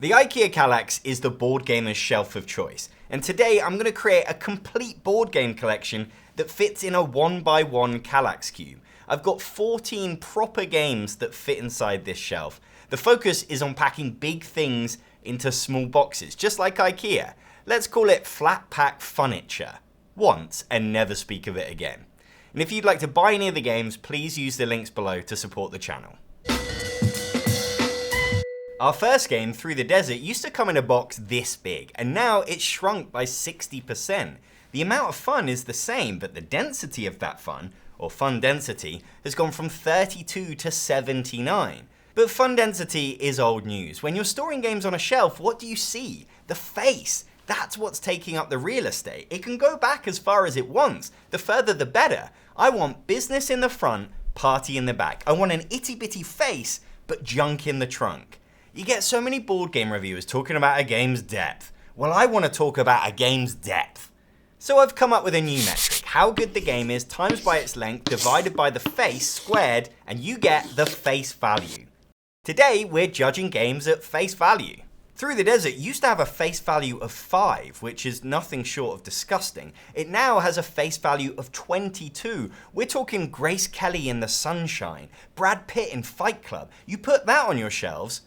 The IKEA Kallax is the board gamer's shelf of choice, and today I'm going to create a complete board game collection that fits in a 1x1 Kallax cube. I've got 14 proper games that fit inside this shelf. The focus is on packing big things into small boxes, just like IKEA. Let's call it flat pack furniture. Once and never speak of it again. And if you'd like to buy any of the games, please use the links below to support the channel. Our first game, Through the Desert, used to come in a box this big, and now it's shrunk by 60%. The amount of fun is the same, but the density of that fun, or fun density, has gone from 32 to 79. But fun density is old news. When you're storing games on a shelf, what do you see? The face. That's what's taking up the real estate. It can go back as far as it wants. The further the better. I want business in the front, party in the back. I want an itty bitty face, but junk in the trunk. You get so many board game reviewers talking about a game's depth. Well, I want to talk about a game's depth. So I've come up with a new metric. How good the game is times by its length divided by the face squared, and you get the face value. Today, we're judging games at face value. Through the Desert used to have a face value of 5, which is nothing short of disgusting. It now has a face value of 22. We're talking Grace Kelly in The Sunshine, Brad Pitt in Fight Club. You put that on your shelf,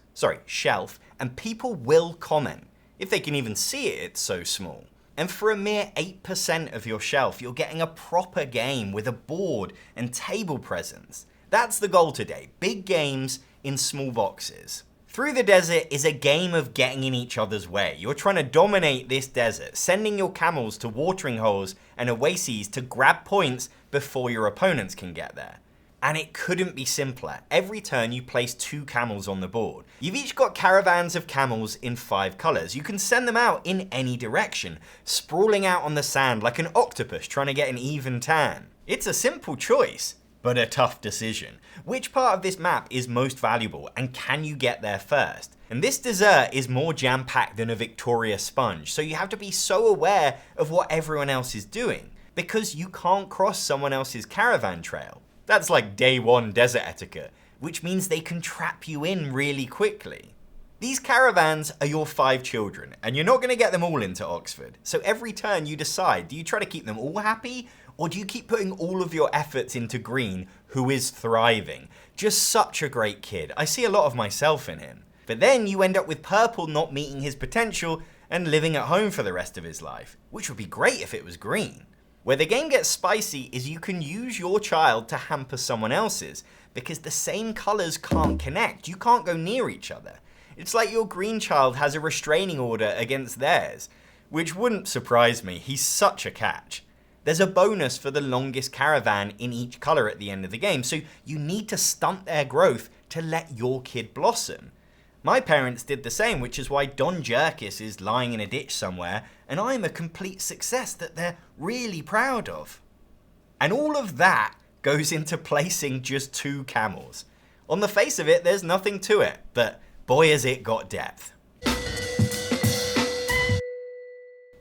and people will comment. If they can even see it, it's so small. And for a mere 8% of your shelf, you're getting a proper game with a board and table presence. That's the goal today, big games in small boxes. Through the Desert is a game of getting in each other's way. You're trying to dominate this desert, sending your camels to watering holes and oases to grab points before your opponents can get there. And it couldn't be simpler. Every turn you place 2 camels on the board. You've each got caravans of camels in 5 colors. You can send them out in any direction, sprawling out on the sand like an octopus trying to get an even tan. It's a simple choice, but a tough decision. Which part of this map is most valuable, and can you get there first? And this dessert is more jam-packed than a Victoria sponge, so you have to be so aware of what everyone else is doing, because you can't cross someone else's caravan trail. That's like day 1 desert etiquette, which means they can trap you in really quickly. These caravans are your 5 children, and you're not going to get them all into Oxford. So every turn you decide, do you try to keep them all happy, or do you keep putting all of your efforts into Green, who is thriving? Just such a great kid. I see a lot of myself in him. But then you end up with Purple not meeting his potential and living at home for the rest of his life, which would be great if it was Green. Where the game gets spicy is you can use your child to hamper someone else's, because the same colors can't connect. You can't go near each other. It's like your green child has a restraining order against theirs, which wouldn't surprise me. He's such a catch. There's a bonus for the longest caravan in each color at the end of the game, so you need to stunt their growth to let your kid blossom. My parents did the same, which is why Don Jerkis is lying in a ditch somewhere, and I'm a complete success that they're really proud of. And all of that goes into placing just 2 camels. On the face of it, there's nothing to it, but boy has it got depth.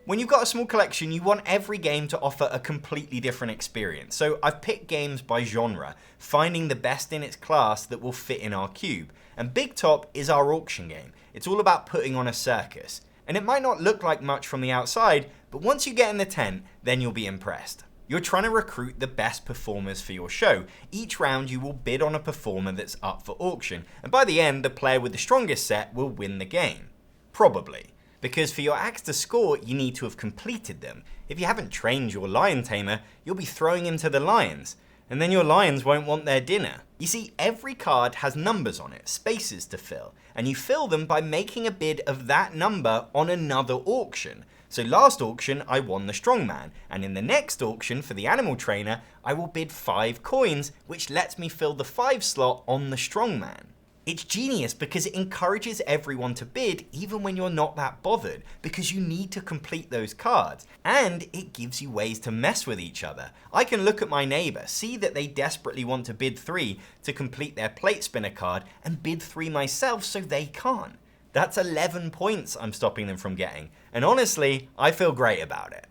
When you've got a small collection, you want every game to offer a completely different experience. So I've picked games by genre, finding the best in its class that will fit in our cube. And Big Top is our auction game. It's all about putting on a circus. And it might not look like much from the outside, but once you get in the tent, then you'll be impressed. You're trying to recruit the best performers for your show. Each round you will bid on a performer that's up for auction. And by the end, the player with the strongest set will win the game. Probably. Because for your acts to score, you need to have completed them. If you haven't trained your lion tamer, you'll be throwing him to the lions. And then your lions won't want their dinner. You see, every card has numbers on it, spaces to fill. And you fill them by making a bid of that number on another auction. So last auction, I won the strongman. And in the next auction, for the animal trainer, I will bid 5 coins, which lets me fill the 5 slot on the strongman. It's genius because it encourages everyone to bid even when you're not that bothered, because you need to complete those cards. And it gives you ways to mess with each other. I can look at my neighbor, see that they desperately want to bid 3 to complete their plate spinner card, and bid 3 myself so they can't. That's 11 points I'm stopping them from getting. And honestly, I feel great about it.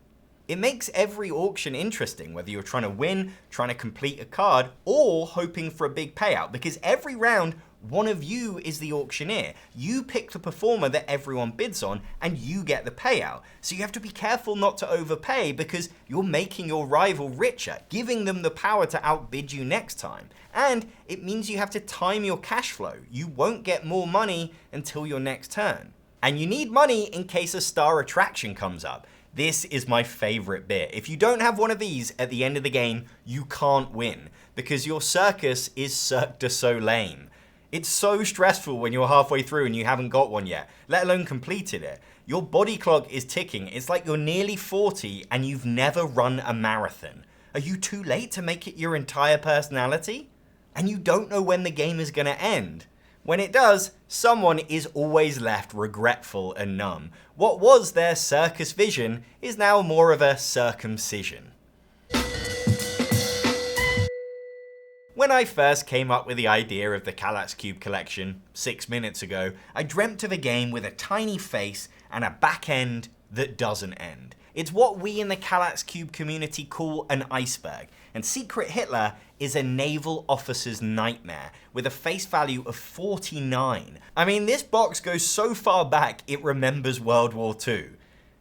It makes every auction interesting, whether you're trying to win, trying to complete a card, or hoping for a big payout, because every round one of you is the auctioneer. You pick the performer that everyone bids on and you get the payout. So you have to be careful not to overpay because you're making your rival richer, giving them the power to outbid you next time. And it means you have to time your cash flow. You won't get more money until your next turn. And you need money in case a star attraction comes up. This is my favorite bit. If you don't have one of these at the end of the game, you can't win because your circus is Cirque du Soleil. It's so stressful when you're halfway through and you haven't got one yet, let alone completed it. Your body clock is ticking. It's like you're nearly 40 and you've never run a marathon. Are you too late to make it your entire personality? And you don't know when the game is going to end. When it does, someone is always left regretful and numb. What was their circus vision is now more of a circumcision. When I first came up with the idea of the Kallax Cube Collection 6 minutes ago, I dreamt of a game with a tiny face and a back end that doesn't end. It's what we in the Kallax Cube community call an iceberg, and Secret Hitler is a naval officer's nightmare with a face value of 49. I mean, this box goes so far back it remembers World War II.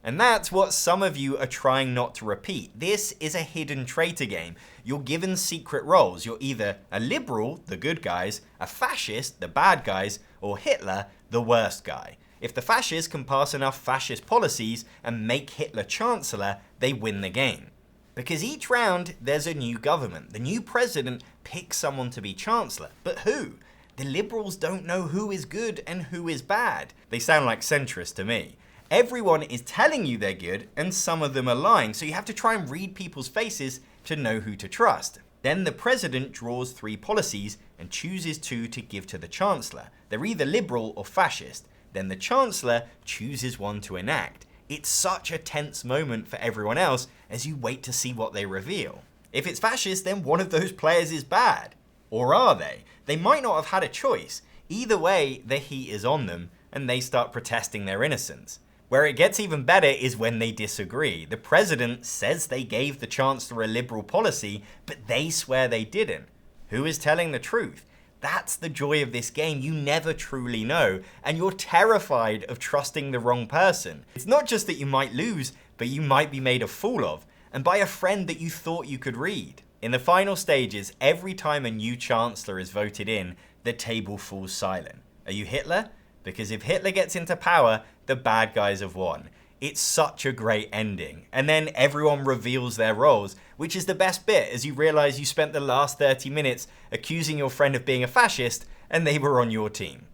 And that's what some of you are trying not to repeat. This is a hidden traitor game. You're given secret roles. You're either a liberal, the good guys, a fascist, the bad guys, or Hitler, the worst guy. If the fascists can pass enough fascist policies and make Hitler chancellor, they win the game. Because each round, there's a new government. The new president picks someone to be chancellor. But who? The liberals don't know who is good and who is bad. They sound like centrists to me. Everyone is telling you they're good, and some of them are lying, so you have to try and read people's faces to know who to trust. Then the president draws 3 policies and chooses 2 to give to the chancellor. They're either liberal or fascist. Then the chancellor chooses 1 to enact. It's such a tense moment for everyone else as you wait to see what they reveal. If it's fascist, then one of those players is bad. Or are they? They might not have had a choice. Either way, the heat is on them, and they start protesting their innocence. Where it gets even better is when they disagree. The president says they gave the chancellor a liberal policy, but they swear they didn't. Who is telling the truth? That's the joy of this game. You never truly know, and you're terrified of trusting the wrong person. It's not just that you might lose, but you might be made a fool of, and by a friend that you thought you could read. In the final stages, every time a new chancellor is voted in, the table falls silent. Are you Hitler? Because if Hitler gets into power, the bad guys have won. It's such a great ending. And then everyone reveals their roles, which is the best bit as you realize you spent the last 30 minutes accusing your friend of being a fascist and they were on your team.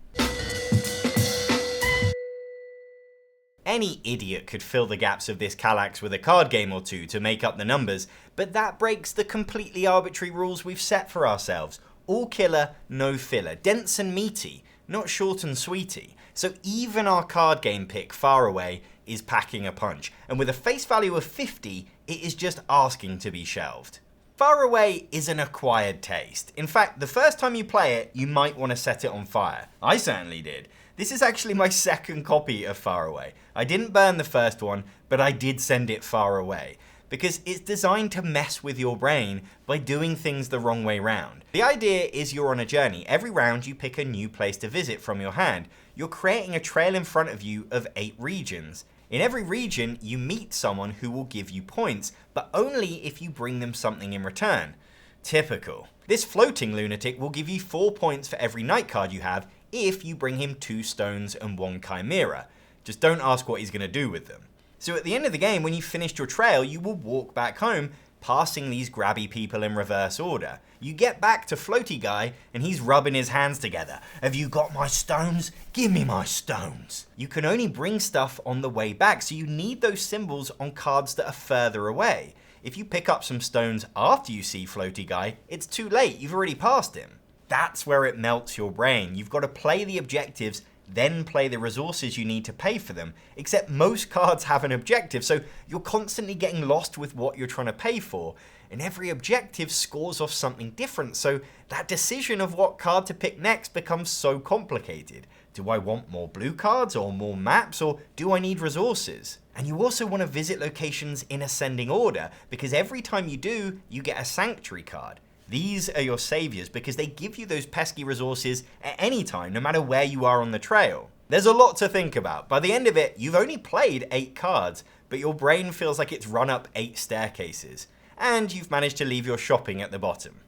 Any idiot could fill the gaps of this Kallax with a card game or 2 to make up the numbers, but that breaks the completely arbitrary rules we've set for ourselves. All killer, no filler. Dense and meaty, not short and sweety. So even our card game pick, Far Away, is packing a punch, and with a face value of 50, it is just asking to be shelved. Far Away is an acquired taste. In fact, the first time you play it, you might want to set it on fire. I certainly did. This is actually my second copy of Far Away. I didn't burn the first one, but I did send it far away, because it's designed to mess with your brain by doing things the wrong way round. The idea is you're on a journey. Every round you pick a new place to visit from your hand. You're creating a trail in front of you of 8 regions. In every region, you meet someone who will give you points, but only if you bring them something in return. Typical. This floating lunatic will give you 4 points for every night card you have if you bring him 2 stones and 1 chimera. Just don't ask what he's going to do with them. So at the end of the game, when you've finished your trail, you will walk back home, passing these grabby people in reverse order. You get back to Floaty Guy, and he's rubbing his hands together. Have you got my stones? Give me my stones. You can only bring stuff on the way back, so you need those symbols on cards that are further away. If you pick up some stones after you see Floaty Guy, it's too late, you've already passed him. That's where it melts your brain. You've got to play the objectives, then play the resources you need to pay for them. Except most cards have an objective, so you're constantly getting lost with what you're trying to pay for. And every objective scores off something different, so that decision of what card to pick next becomes so complicated. Do I want more blue cards or more maps, or do I need resources? And you also want to visit locations in ascending order, because every time you do, you get a sanctuary card. These are your saviors because they give you those pesky resources at any time, no matter where you are on the trail. There's a lot to think about. By the end of it, you've only played 8 cards, but your brain feels like it's run up 8 staircases, and you've managed to leave your shopping at the bottom.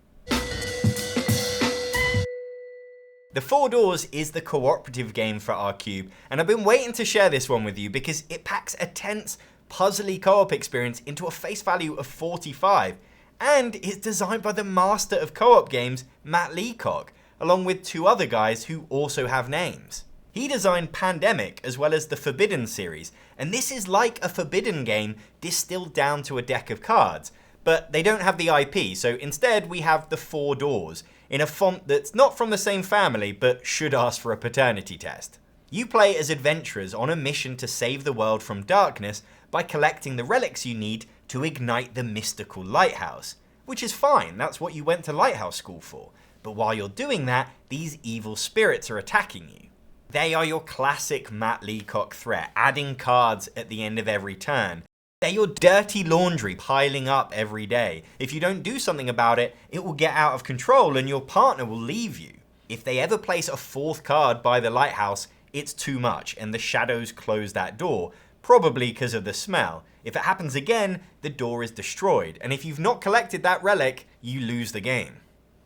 The Four Doors is the cooperative game for our cube, and I've been waiting to share this one with you because it packs a tense, puzzly co-op experience into a face value of 45, and it's designed by the master of co-op games, Matt Leacock, along with 2 other guys who also have names. He designed Pandemic as well as the Forbidden series, and this is like a Forbidden game distilled down to a deck of cards, but they don't have the IP, so instead we have the Four Doors, in a font that's not from the same family, but should ask for a paternity test. You play as adventurers on a mission to save the world from darkness by collecting the relics you need to ignite the mystical lighthouse. Which is fine, that's what you went to lighthouse school for. But while you're doing that, these evil spirits are attacking you. They are your classic Matt Leacock threat, adding cards at the end of every turn. They're your dirty laundry piling up every day. If you don't do something about it, it will get out of control and your partner will leave you. If they ever place a 4th card by the lighthouse, it's too much and the shadows close that door, probably because of the smell. If it happens again, the door is destroyed, and if you've not collected that relic, you lose the game.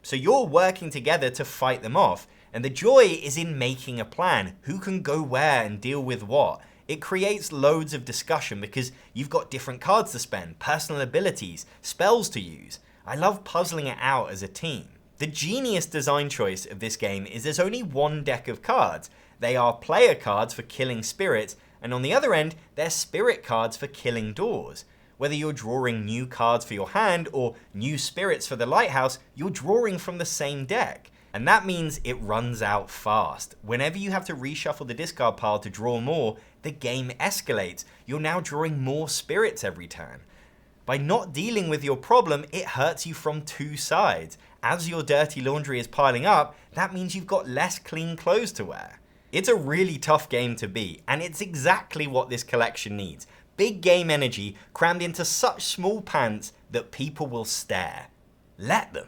So you're working together to fight them off, and the joy is in making a plan. Who can go where and deal with what? It creates loads of discussion because you've got different cards to spend, personal abilities, spells to use. I love puzzling it out as a team. The genius design choice of this game is there's only 1 deck of cards. They are player cards for killing spirits, and on the other end, they're spirit cards for killing doors. Whether you're drawing new cards for your hand or new spirits for the lighthouse, you're drawing from the same deck. And that means it runs out fast. Whenever you have to reshuffle the discard pile to draw more, the game escalates. You're now drawing more spirits every turn. By not dealing with your problem, it hurts you from 2 sides. As your dirty laundry is piling up, that means you've got less clean clothes to wear. It's a really tough game to beat, and it's exactly what this collection needs. Big game energy crammed into such small pants that people will stare. Let them.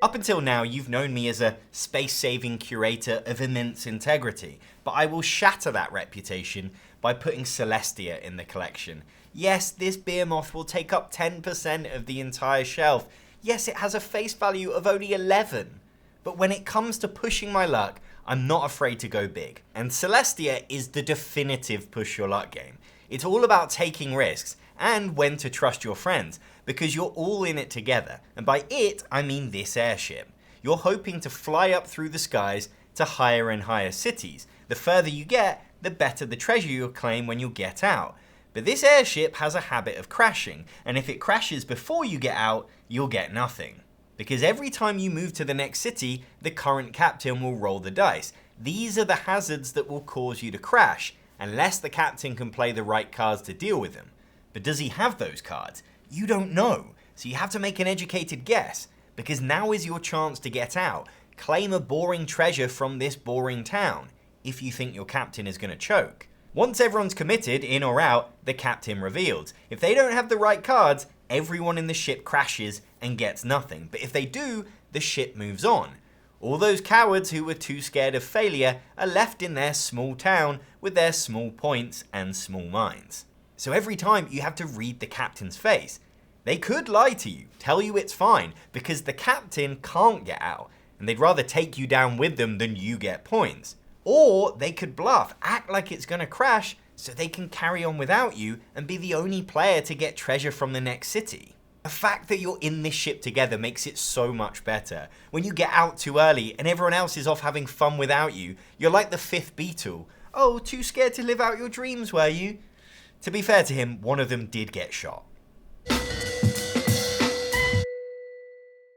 Up until now, you've known me as a space-saving curator of immense integrity, but I will shatter that reputation by putting Celestia in the collection. Yes, this behemoth will take up 10% of the entire shelf. Yes, it has a face value of only 11. But when it comes to pushing my luck, I'm not afraid to go big. And Celestia is the definitive push your luck game. It's all about taking risks and when to trust your friends, because you're all in it together. And by it, I mean this airship. You're hoping to fly up through the skies to higher and higher cities. The further you get, the better the treasure you'll claim when you get out. But this airship has a habit of crashing, and if it crashes before you get out, you'll get nothing. Because every time you move to the next city, the current captain will roll the dice. These are the hazards that will cause you to crash, unless the captain can play the right cards to deal with them. But does he have those cards? You don't know, so you have to make an educated guess, because now is your chance to get out. Claim a boring treasure from this boring town, if you think your captain is going to choke. Once everyone's committed, in or out, the captain reveals. If they don't have the right cards, everyone in the ship crashes and gets nothing. But if they do, the ship moves on. All those cowards who were too scared of failure are left in their small town with their small points and small minds. So every time you have to read the captain's face. They could lie to you, tell you it's fine, because the captain can't get out, and they'd rather take you down with them than you get points. Or they could bluff, act like it's gonna crash, so they can carry on without you and be the only player to get treasure from the next city. The fact that you're in this ship together makes it so much better. When you get out too early and everyone else is off having fun without you, you're like the 5th Beatle. Oh, too scared to live out your dreams, were you? To be fair to him, one of them did get shot.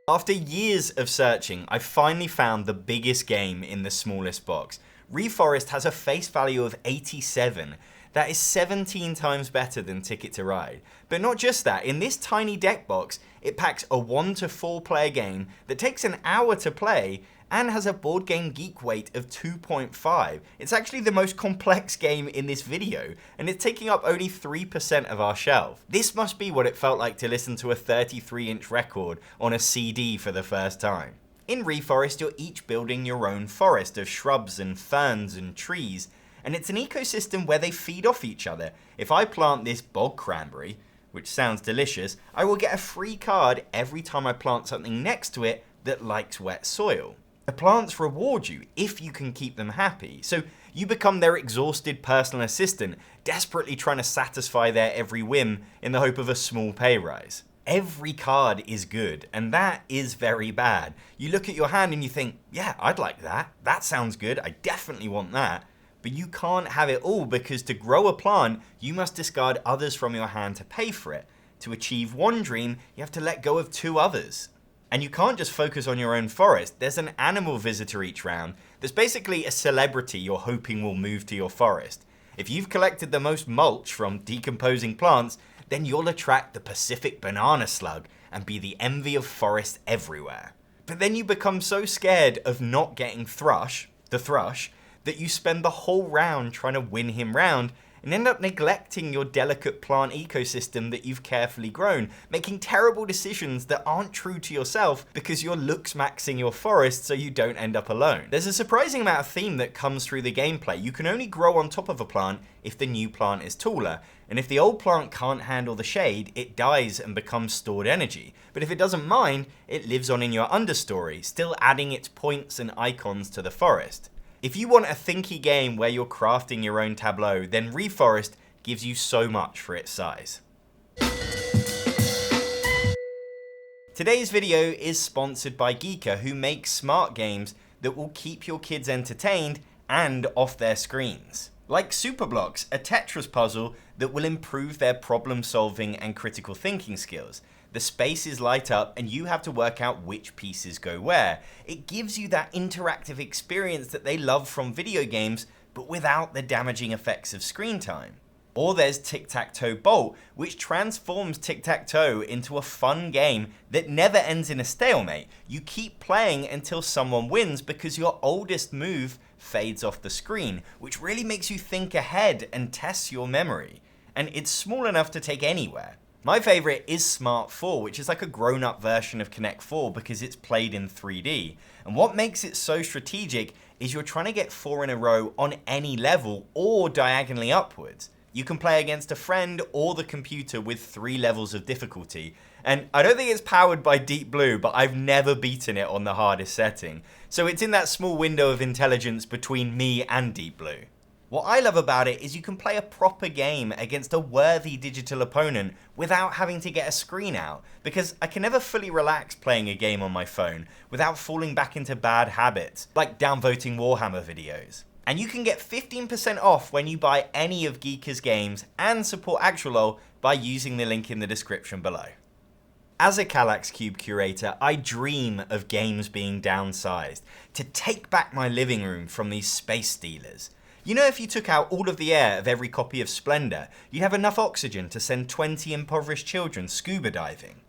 After years of searching, I finally found the biggest game in the smallest box. Reforest has a face value of 87. That is 17 times better than Ticket to Ride. But not just that, in this tiny deck box, it packs a 1 to 4 player game that takes an hour to play and has a Board Game Geek weight of 2.5. It's actually the most complex game in this video, and it's taking up only 3% of our shelf. This must be what it felt like to listen to a 33-inch record on a CD for the first time. In Reforest, you're each building your own forest of shrubs and ferns and trees, and it's an ecosystem where they feed off each other. If I plant this bog cranberry, which sounds delicious, I will get a free card every time I plant something next to it that likes wet soil. The plants reward you if you can keep them happy, so you become their exhausted personal assistant, desperately trying to satisfy their every whim in the hope of a small pay rise. Every card is good, and that is very bad. You look at your hand and you think, yeah, I'd like that. That sounds good. I definitely want that. But you can't have it all, because to grow a plant, you must discard others from your hand to pay for it. To achieve one dream, you have to let go of 2 others. And you can't just focus on your own forest. There's an animal visitor each round that's basically a celebrity you're hoping will move to your forest. If you've collected the most mulch from decomposing plants, then you'll attract the Pacific banana slug and be the envy of forests everywhere. But then you become so scared of not getting the thrush, that you spend the whole round trying to win him round and end up neglecting your delicate plant ecosystem that you've carefully grown, making terrible decisions that aren't true to yourself because you're looks maxing your forest so you don't end up alone. There's a surprising amount of theme that comes through the gameplay. You can only grow on top of a plant if the new plant is taller, and if the old plant can't handle the shade, it dies and becomes stored energy. But if it doesn't mind, it lives on in your understory, still adding its points and icons to the forest. If you want a thinky game where you're crafting your own tableau, then Reforest gives you so much for its size. Today's video is sponsored by Geeka, who make smart games that will keep your kids entertained and off their screens. Like Superblocks, a Tetris puzzle that will improve their problem solving and critical thinking skills. The spaces light up and you have to work out which pieces go where. It gives you that interactive experience that they love from video games, but without the damaging effects of screen time. Or there's Tic-Tac-Toe Bolt, which transforms Tic-Tac-Toe into a fun game that never ends in a stalemate. You keep playing until someone wins because your oldest move fades off the screen, which really makes you think ahead and tests your memory. And it's small enough to take anywhere. My favourite is Smart 4, which is like a grown-up version of Connect 4 because it's played in 3D. And what makes it so strategic is you're trying to get 4 in a row on any level or diagonally upwards. You can play against a friend or the computer with 3 levels of difficulty. And I don't think it's powered by Deep Blue, but I've never beaten it on the hardest setting. So it's in that small window of intelligence between me and Deep Blue. What I love about it is you can play a proper game against a worthy digital opponent without having to get a screen out, because I can never fully relax playing a game on my phone without falling back into bad habits, like downvoting Warhammer videos. And you can get 15% off when you buy any of Geeka's games and support Actualol by using the link in the description below. As a Kallax Cube curator, I dream of games being downsized, to take back my living room from these space stealers. You know, if you took out all of the air of every copy of Splendor, you'd have enough oxygen to send 20 impoverished children scuba diving.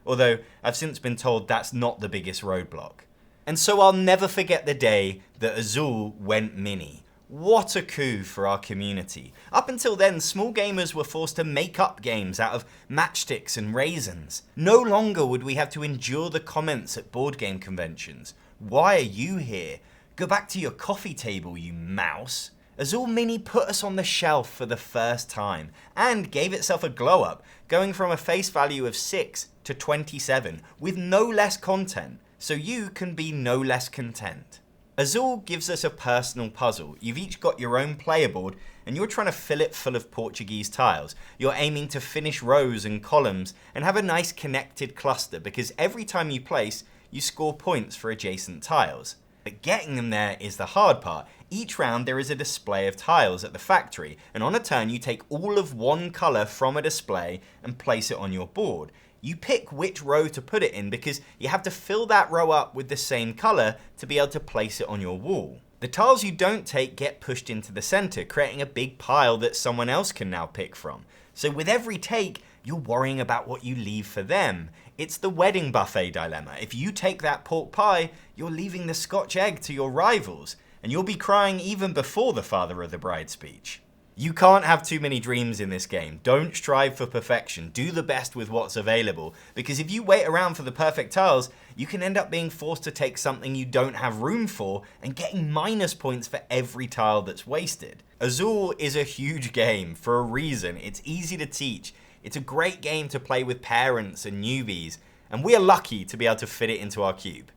Although, I've since been told that's not the biggest roadblock. And so I'll never forget the day that Azul went mini. What a coup for our community. Up until then, small gamers were forced to make up games out of matchsticks and raisins. No longer would we have to endure the comments at board game conventions. Why are you here? Go back to your coffee table, you mouse. Azul Mini put us on the shelf for the first time and gave itself a glow up, going from a face value of 6 to 27 with no less content, so you can be no less content. Azul gives us a personal puzzle. You've each got your own player board and you're trying to fill it full of Portuguese tiles. You're aiming to finish rows and columns and have a nice connected cluster, because every time you place, you score points for adjacent tiles. But getting them there is the hard part. Each round there is a display of tiles at the factory, and on a turn you take all of one colour from a display and place it on your board. You pick which row to put it in because you have to fill that row up with the same colour to be able to place it on your wall. The tiles you don't take get pushed into the centre, creating a big pile that someone else can now pick from. So with every take, you're worrying about what you leave for them. It's the wedding buffet dilemma. If you take that pork pie, you're leaving the Scotch egg to your rivals, and you'll be crying even before the father of the bride speech. You can't have too many dreams in this game. Don't strive for perfection. Do the best with what's available, because if you wait around for the perfect tiles, you can end up being forced to take something you don't have room for and getting minus points for every tile that's wasted. Azul is a huge game for a reason. It's easy to teach. It's a great game to play with parents and newbies, and we are lucky to be able to fit it into our cube.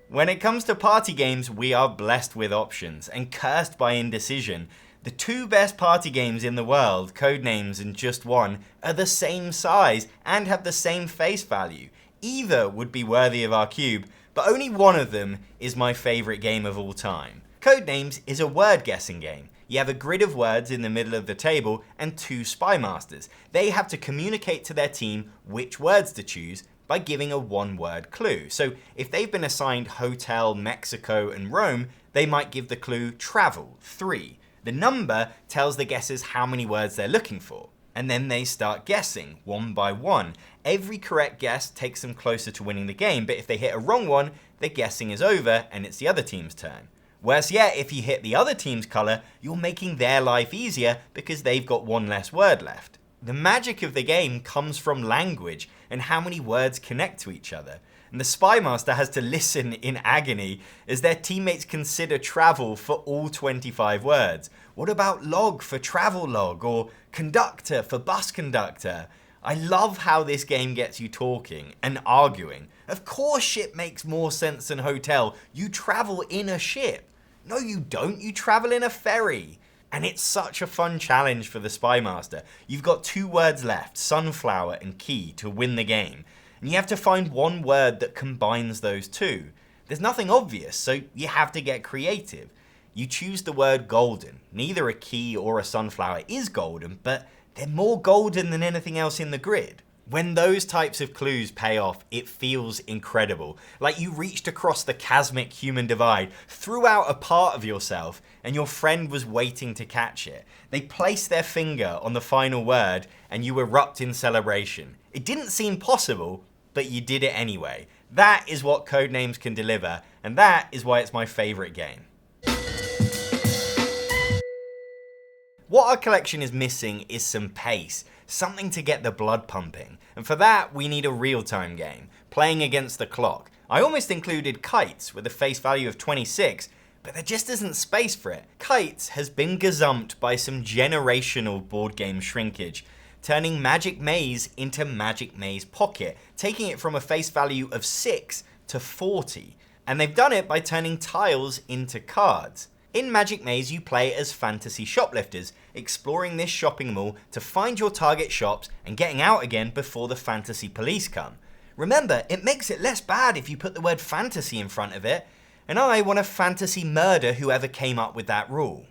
When it comes to party games, we are blessed with options and cursed by indecision. The two best party games in the world, Codenames and Just One, are the same size and have the same face value. Either would be worthy of our cube, but only one of them is my favorite game of all time. Codenames is a word guessing game. You have a grid of words in the middle of the table and two spy masters. They have to communicate to their team which words to choose by giving a one-word clue. So if they've been assigned hotel, Mexico, and Rome, they might give the clue travel, 3. The number tells the guessers how many words they're looking for. And then they start guessing, one by one. Every correct guess takes them closer to winning the game, but if they hit a wrong one, their guessing is over and it's the other team's turn. Worse yet, if you hit the other team's colour, you're making their life easier because they've got one less word left. The magic of the game comes from language and how many words connect to each other. And the spy master has to listen in agony as their teammates consider travel for all 25 words. What about log for travel log, or conductor for bus conductor? I love how this game gets you talking and arguing. Of course ship makes more sense than hotel. You travel in a ship. No, you don't. You travel in a ferry. And it's such a fun challenge for the spy master. You've got 2 words left, sunflower and key, to win the game. And you have to find one word that combines those two. There's nothing obvious, so you have to get creative. You choose the word golden. Neither a key or a sunflower is golden, but they're more golden than anything else in the grid. When those types of clues pay off, it feels incredible. Like you reached across the chasmic human divide, threw out a part of yourself, and your friend was waiting to catch it. They placed their finger on the final word, and you erupt in celebration. It didn't seem possible, but you did it anyway. That is what Codenames can deliver, and that is why it's my favorite game. What our collection is missing is some pace, something to get the blood pumping. And for that, we need a real-time game, playing against the clock. I almost included Kites with a face value of 26, but there just isn't space for it. Kites has been gazumped by some generational board game shrinkage, turning Magic Maze into Magic Maze Pocket, taking it from a face value of 6 to 40. And they've done it by turning tiles into cards. In Magic Maze, you play as fantasy shoplifters, exploring this shopping mall to find your target shops and getting out again before the fantasy police come. Remember, it makes it less bad if you put the word fantasy in front of it, and I want to fantasy murder whoever came up with that rule.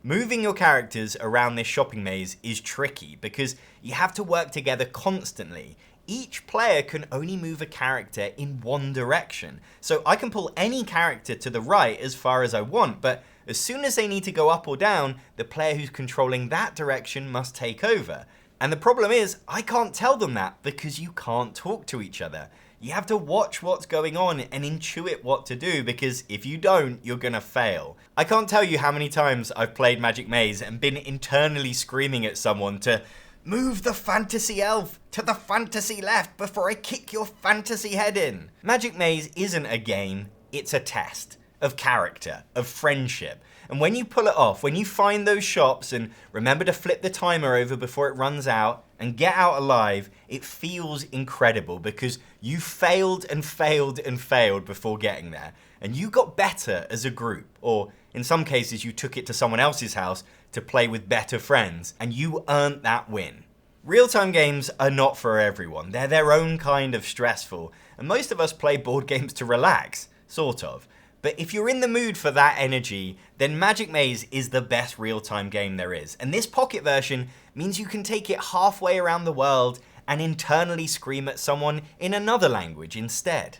Moving your characters around this shopping maze is tricky because you have to work together constantly. Each player can only move a character in one direction, so I can pull any character to the right as far as I want, but as soon as they need to go up or down, the player who's controlling that direction must take over. And the problem is, I can't tell them that because you can't talk to each other. You have to watch what's going on and intuit what to do, because if you don't, you're gonna fail. I can't tell you how many times I've played Magic Maze and been internally screaming at someone to move the fantasy elf to the fantasy left before I kick your fantasy head in. Magic Maze isn't a game, it's a test of character, of friendship. And when you pull it off, when you find those shops and remember to flip the timer over before it runs out and get out alive, it feels incredible because you failed and failed and failed before getting there. And you got better as a group, or in some cases you took it to someone else's house to play with better friends, and you earned that win. Real-time games are not for everyone. They're their own kind of stressful, and most of us play board games to relax, sort of. But if you're in the mood for that energy, then Magic Maze is the best real-time game there is. And this pocket version means you can take it halfway around the world and internally scream at someone in another language instead.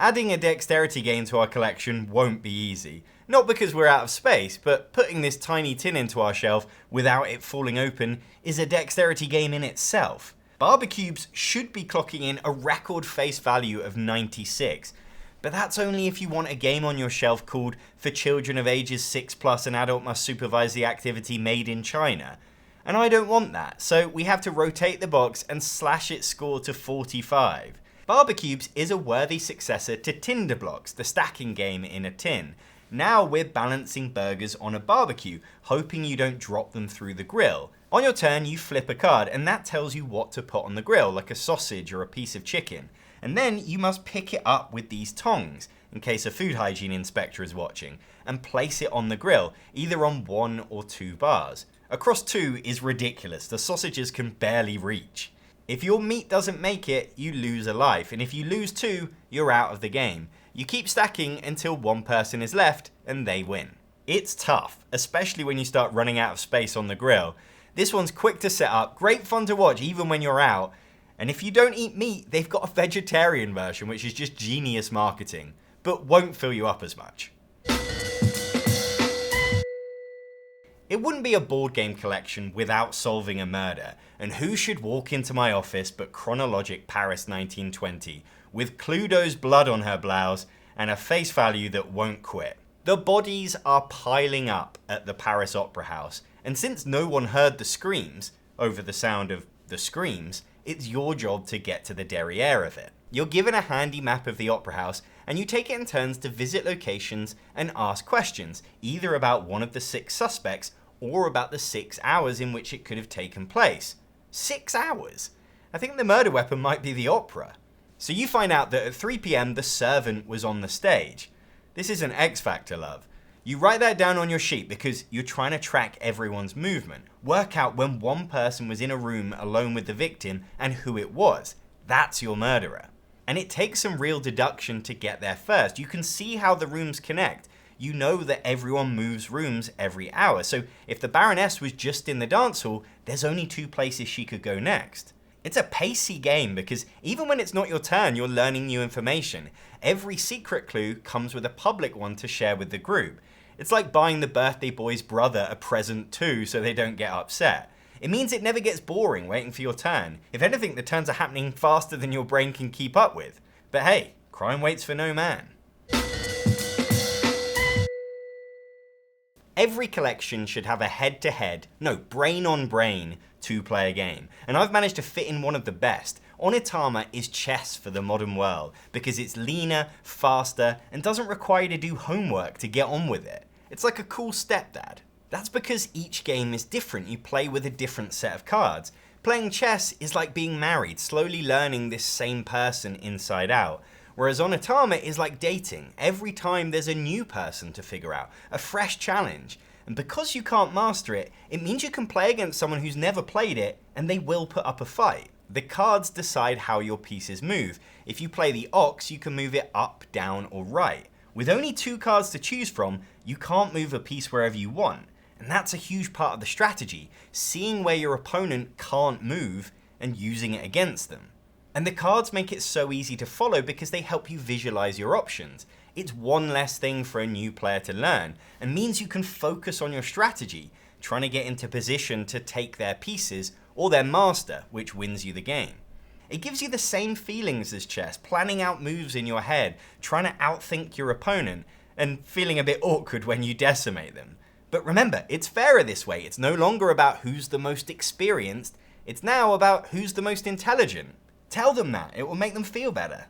Adding a dexterity game to our collection won't be easy. Not because we're out of space, but putting this tiny tin into our shelf without it falling open is a dexterity game in itself. Barbecubes should be clocking in a record face value of 96, but that's only if you want a game on your shelf called For Children of Ages 6+, an adult must supervise the activity made in China. And I don't want that, so we have to rotate the box and slash its score to 45. Barbecubes is a worthy successor to Tinder Blocks, the stacking game in a tin. Now we're balancing burgers on a barbecue, hoping you don't drop them through the grill. On your turn, you flip a card, and that tells you what to put on the grill, like a sausage or a piece of chicken. And then you must pick it up with these tongs, in case a food hygiene inspector is watching, and place it on the grill, either on 1 or 2 bars. Across 2 is ridiculous, the sausages can barely reach. If your meat doesn't make it, you lose a life, and if you lose 2, you're out of the game. You keep stacking until one person is left, and they win. It's tough, especially when you start running out of space on the grill. This one's quick to set up, great fun to watch even when you're out, and if you don't eat meat, they've got a vegetarian version, which is just genius marketing, but won't fill you up as much. It wouldn't be a board game collection without solving a murder, and who should walk into my office but chronologic Paris 1920, with Cluedo's blood on her blouse and a face value that won't quit. The bodies are piling up at the Paris Opera House, and since no one heard the screams over the sound of the screams, it's your job to get to the derriere of it. You're given a handy map of the Opera House, and you take it in turns to visit locations and ask questions, either about one of the 6 suspects or about the 6 hours in which it could have taken place. 6 hours? I think the murder weapon might be the opera. So you find out that at 3 PM the servant was on the stage. This is an X Factor, love. You write that down on your sheet because you're trying to track everyone's movement. Work out when one person was in a room alone with the victim and who it was. That's your murderer. And it takes some real deduction to get there first. You can see how the rooms connect. You know that everyone moves rooms every hour. So if the Baroness was just in the dance hall, there's only 2 places she could go next. It's a pacey game because even when it's not your turn, you're learning new information. Every secret clue comes with a public one to share with the group. It's like buying the birthday boy's brother a present too so they don't get upset. It means it never gets boring waiting for your turn. If anything, the turns are happening faster than your brain can keep up with. But hey, crime waits for no man. Every collection should have a head-to-head, no, brain-on-brain, 2-player game, and I've managed to fit in one of the best. Onitama is chess for the modern world, because it's leaner, faster, and doesn't require you to do homework to get on with it. It's like a cool stepdad. That's because each game is different, you play with a different set of cards. Playing chess is like being married, slowly learning this same person inside out. Whereas Onitama is like dating. Every time there's a new person to figure out, a fresh challenge. And because you can't master it, it means you can play against someone who's never played it, and they will put up a fight. The cards decide how your pieces move. If you play the ox, you can move it up, down, or right. With only 2 cards to choose from, you can't move a piece wherever you want. And that's a huge part of the strategy, seeing where your opponent can't move and using it against them. And the cards make it so easy to follow because they help you visualize your options. It's one less thing for a new player to learn, and means you can focus on your strategy, trying to get into position to take their pieces, or their master, which wins you the game. It gives you the same feelings as chess, planning out moves in your head, trying to outthink your opponent, and feeling a bit awkward when you decimate them. But remember, it's fairer this way. It's no longer about who's the most experienced, it's now about who's the most intelligent. Tell them that, it will make them feel better.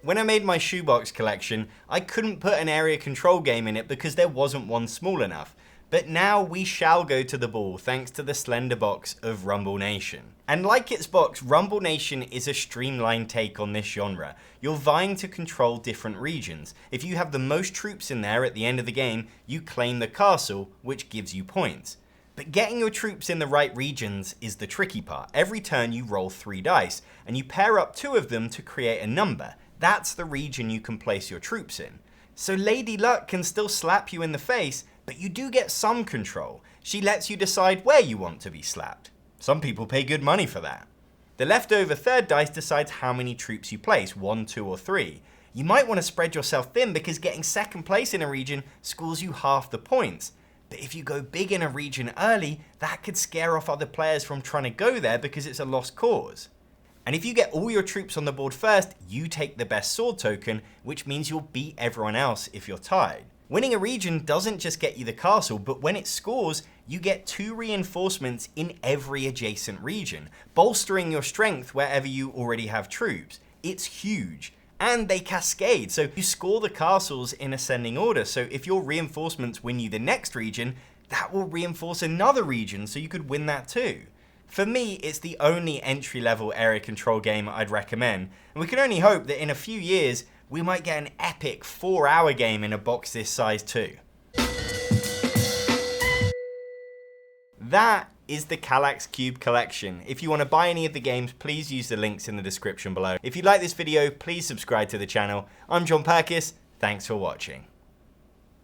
When I made my shoebox collection, I couldn't put an area control game in it because there wasn't one small enough. But now we shall go to the ball thanks to the slender box of Rumble Nation. And like its box, Rumble Nation is a streamlined take on this genre. You're vying to control different regions. If you have the most troops in there at the end of the game, you claim the castle, which gives you points. But getting your troops in the right regions is the tricky part. Every turn you roll 3 dice, and you pair up 2 of them to create a number. That's the region you can place your troops in. So Lady Luck can still slap you in the face, but you do get some control. She lets you decide where you want to be slapped. Some people pay good money for that. The leftover third dice decides how many troops you place, 1, 2, or 3. You might want to spread yourself thin because getting second place in a region scores you half the points. But if you go big in a region early, that could scare off other players from trying to go there because it's a lost cause. And if you get all your troops on the board first, you take the best sword token, which means you'll beat everyone else if you're tied. Winning a region doesn't just get you the castle, but when it scores, you get 2 reinforcements in every adjacent region, bolstering your strength wherever you already have troops. It's huge. And they cascade, so you score the castles in ascending order, so if your reinforcements win you the next region, that will reinforce another region, so you could win that too. For me, it's the only entry-level area control game I'd recommend, and we can only hope that in a few years, we might get an epic 4-hour game in a box this size too. That is the Kallax Cube Collection. If you want to buy any of the games, please use the links in the description below. If you like this video, please subscribe to the channel. I'm John Perkis, thanks for watching.